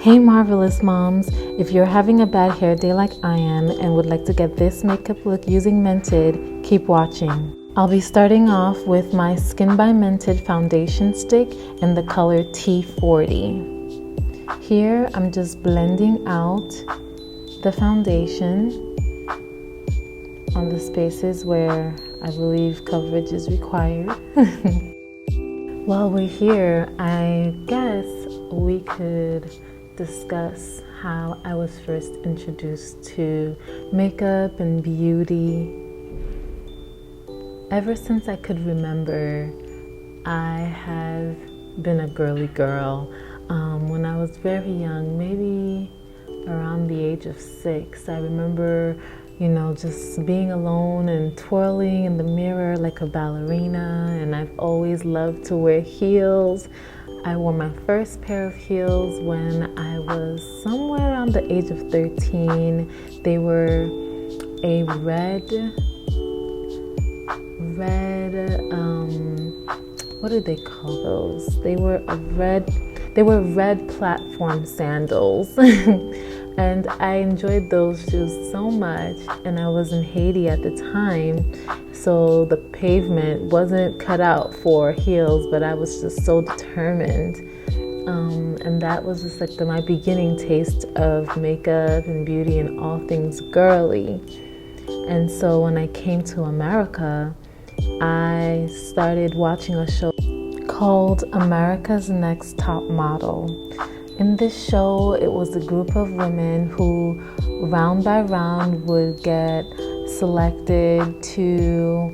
Hey marvelous moms, if you're having a bad hair day like I am and would like to get this makeup look using Mented, keep watching. I'll be starting off with my Skin by Mented foundation stick in the color T40. Here I'm just blending out the foundation on the spaces where I believe coverage is required. While we're here, I guess we could discuss how I was first introduced to makeup and beauty. Ever since I could remember, I have been a girly girl. When I was very young, maybe around the age of 6, I remember, just being alone and twirling in the mirror like a ballerina, and I've always loved to wear heels. I wore my first pair of heels when I was somewhere around the age of 13. They were a red, what do they call those? They were red platform sandals. And I enjoyed those shoes so much, and I was in Haiti at the time, so the pavement wasn't cut out for heels, but I was just so determined. And that was just like my beginning taste of makeup and beauty and all things girly. And so when I came to America, I started watching a show called America's Next Top Model. In this show, it was a group of women who round by round would get selected to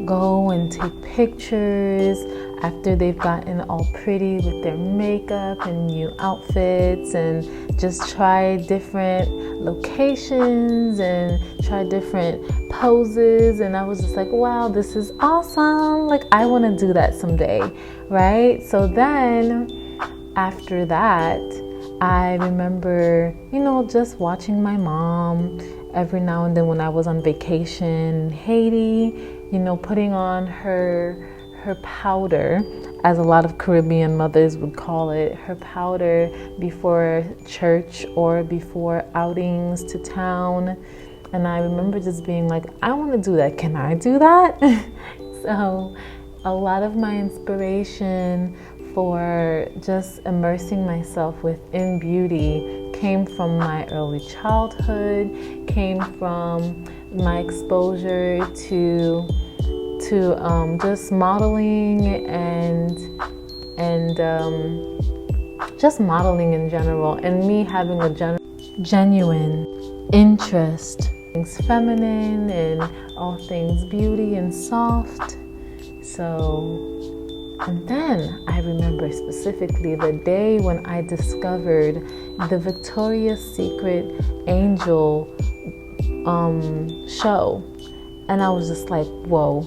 go and take pictures after they've gotten all pretty with their makeup and new outfits, and just try different locations and try different poses. And I was just like, wow, this is awesome. Like, I want to do that someday, right? So then after that, I remember, just watching my mom every now and then when I was on vacation in Haiti, putting on her powder, as a lot of Caribbean mothers would call it, her powder before church or before outings to town. And I remember just being like, I want to do that. Can I do that? So a lot of my inspiration for just immersing myself within beauty came from my early childhood, came from my exposure to just modeling and just modeling in general, and me having a genuine interest in things feminine and all things beauty and soft. And then I remember specifically the day when I discovered the Victoria's Secret Angel show. And I was just like, whoa,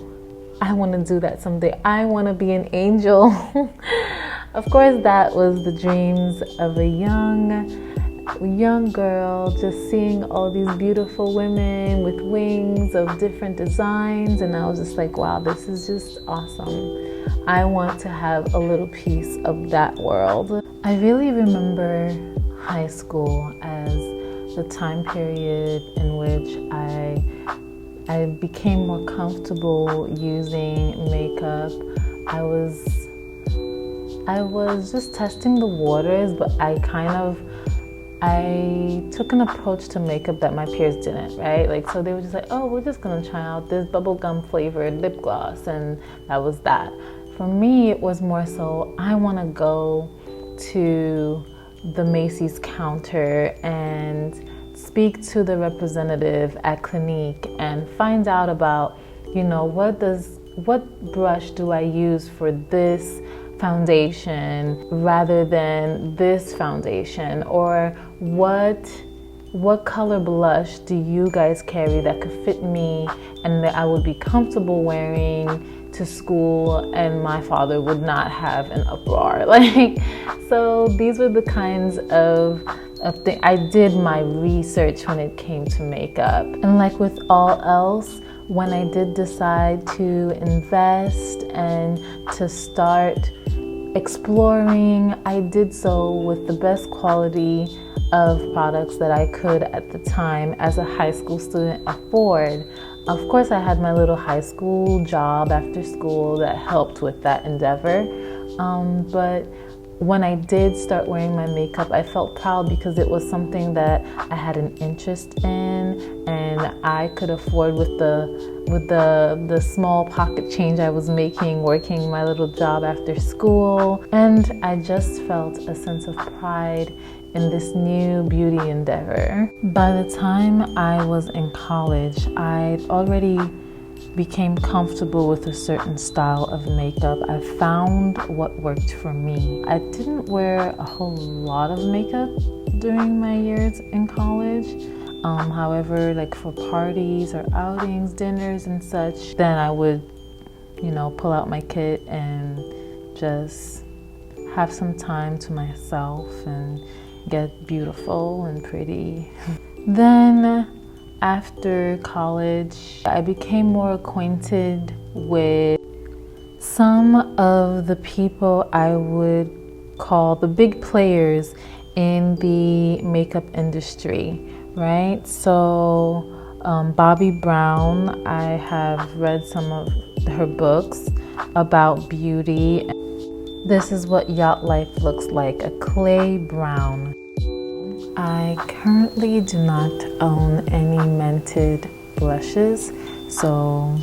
I want to do that someday. I want to be an angel. Of course, that was the dreams of a young girl, just seeing all these beautiful women with wings of different designs. And I was just like, wow, this is just awesome. I want to have a little piece of that world. I really remember high school as the time period in which I became more comfortable using makeup. I was just testing the waters, but I took an approach to makeup that my peers didn't, right? Like, so they were just like, oh, we're just gonna try out this bubblegum flavored lip gloss, and that was that. For me, it was more so, I wanna go to the Macy's counter and speak to the representative at Clinique and find out about, what brush do I use for this foundation rather than this foundation, or what color blush do you guys carry that could fit me and that I would be comfortable wearing to school and my father would not have an uproar. So these were the kinds of things. I did my research when it came to makeup. And like with all else, when I did decide to invest and to start exploring. I did so with the best quality of products that I could at the time as a high school student afford. Of course, I had my little high school job after school that helped with that endeavor. But when I did start wearing my makeup, I felt proud because it was something that I had an interest in and I could afford with the small pocket change I was making working my little job after school. And I just felt a sense of pride in this new beauty endeavor. By the time I was in college, I'd already became comfortable with a certain style of makeup. I found what worked for me. I didn't wear a whole lot of makeup during my years in college. However, like for parties or outings, dinners and such, then I would, pull out my kit and just have some time to myself and get beautiful and pretty. Then after college, I became more acquainted with some of the people I would call the big players in the makeup industry, right? So Bobbi Brown, I have read some of her books about beauty. This is what yacht life looks like, a clay brown. I currently do not own any MENTED blushes, so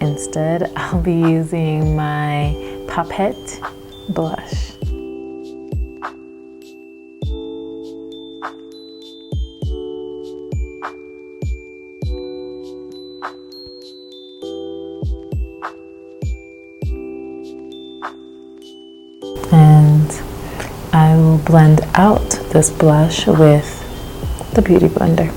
instead I'll be using my Papette blush. And I will blend out this blush with the Beauty Blender.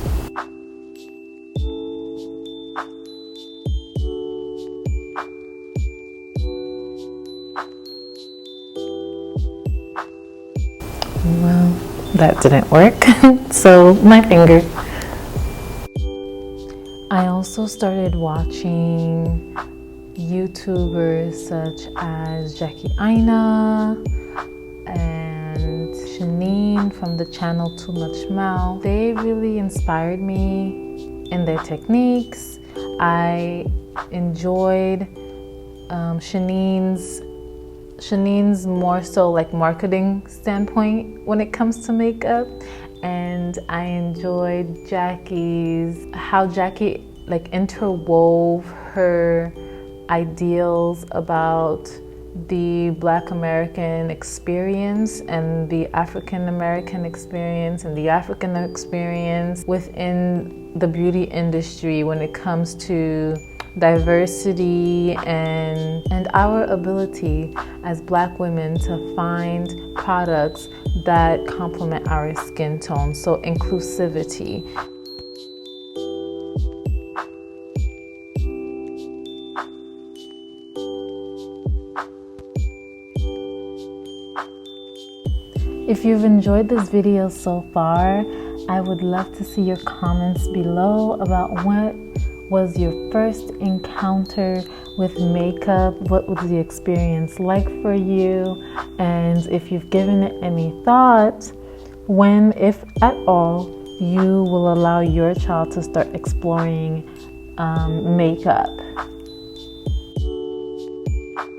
Well, that didn't work, so my finger. I also started watching YouTubers such as Jackie Aina and Shanine from the channel Too Much Mouth. They really inspired me in their techniques. I enjoyed Shanine's more so like marketing standpoint when it comes to makeup, and I enjoyed how Jackie like interwove her ideals about the Black American experience and the African American experience and the African experience within the beauty industry when it comes to diversity and our ability as Black women to find products that complement our skin tone, so inclusivity. If you've enjoyed this video so far, I would love to see your comments below about what was your first encounter with makeup, what was the experience like for you, and if you've given it any thought, when, if at all, you will allow your child to start exploring makeup.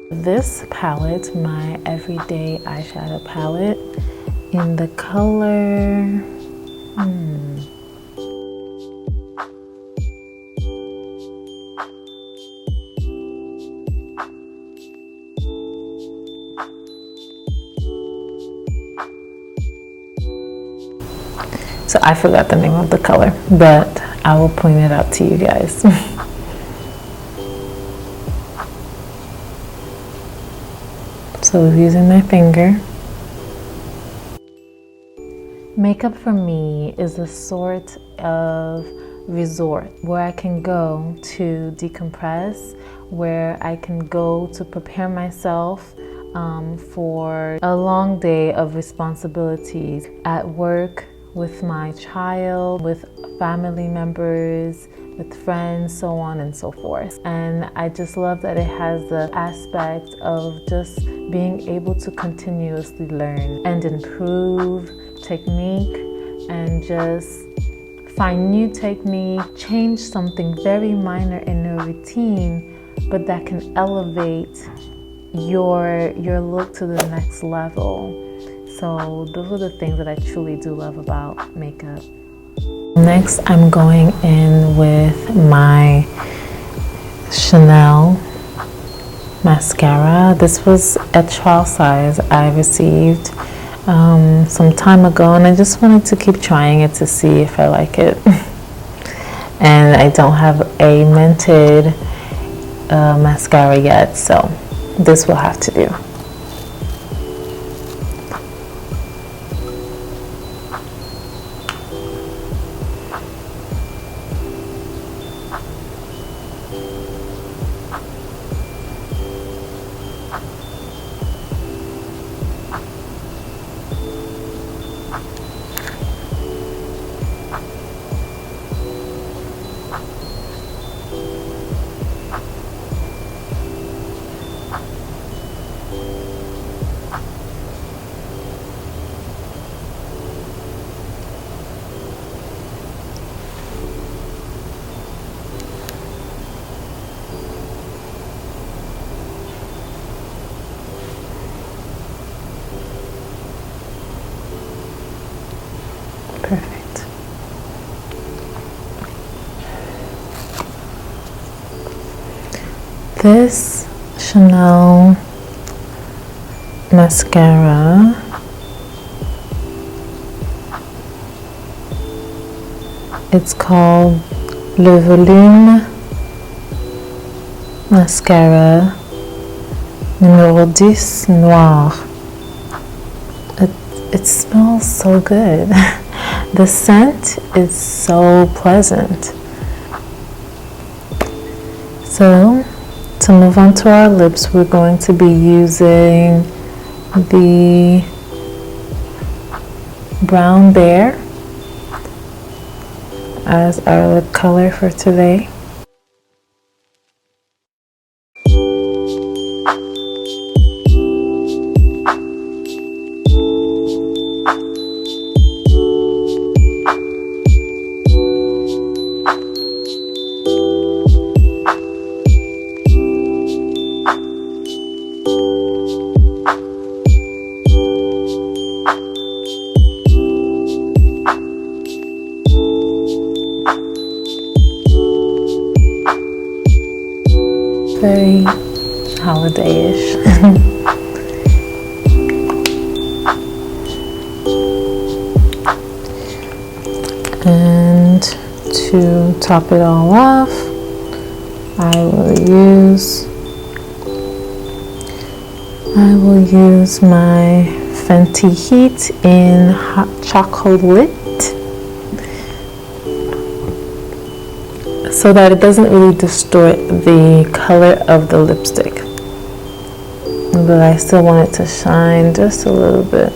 This palette, my everyday eyeshadow palette, in the color so I forgot the name of the color, but I will point it out to you guys. So using my finger. Makeup for me is a sort of resort where I can go to decompress, where I can go to prepare myself for a long day of responsibilities at work, with my child, with family members, with friends, so on and so forth. And I just love that it has the aspect of just being able to continuously learn and improve technique and just find new technique, change something very minor in a routine, but that can elevate your look to the next level. So those are the things that I truly do love about makeup. Next, I'm going in with my Chanel mascara. This was a trial size I received some time ago, and I just wanted to keep trying it to see if I like it. And I don't have a mented mascara yet, so this will have to do. Perfect. This Chanel mascara it's called Le Volume Mascara numéro 10 Noir. It smells so good. The scent is so pleasant. So, to move on to our lips, we're going to be using the Brown Bear as our lip color for today. Very holiday-ish. And to top it all off, I will use my Fenty Heat in Hot Chocolate, so that it doesn't really distort the color of the lipstick, but I still want it to shine just a little bit.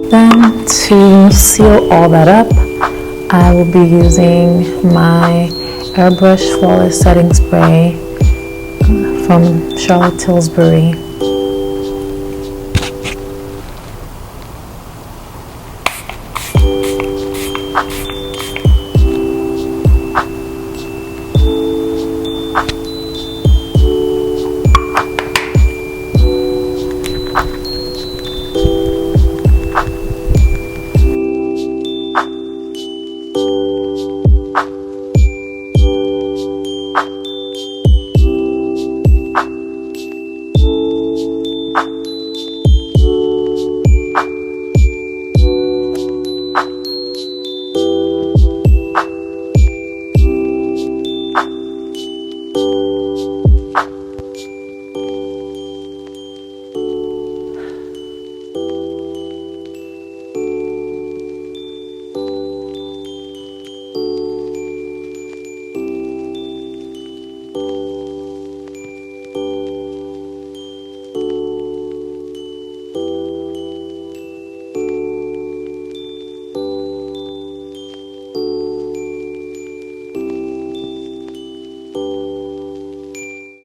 Then to seal all that up, I will be using my Airbrush Flawless Setting Spray from Charlotte Tilbury.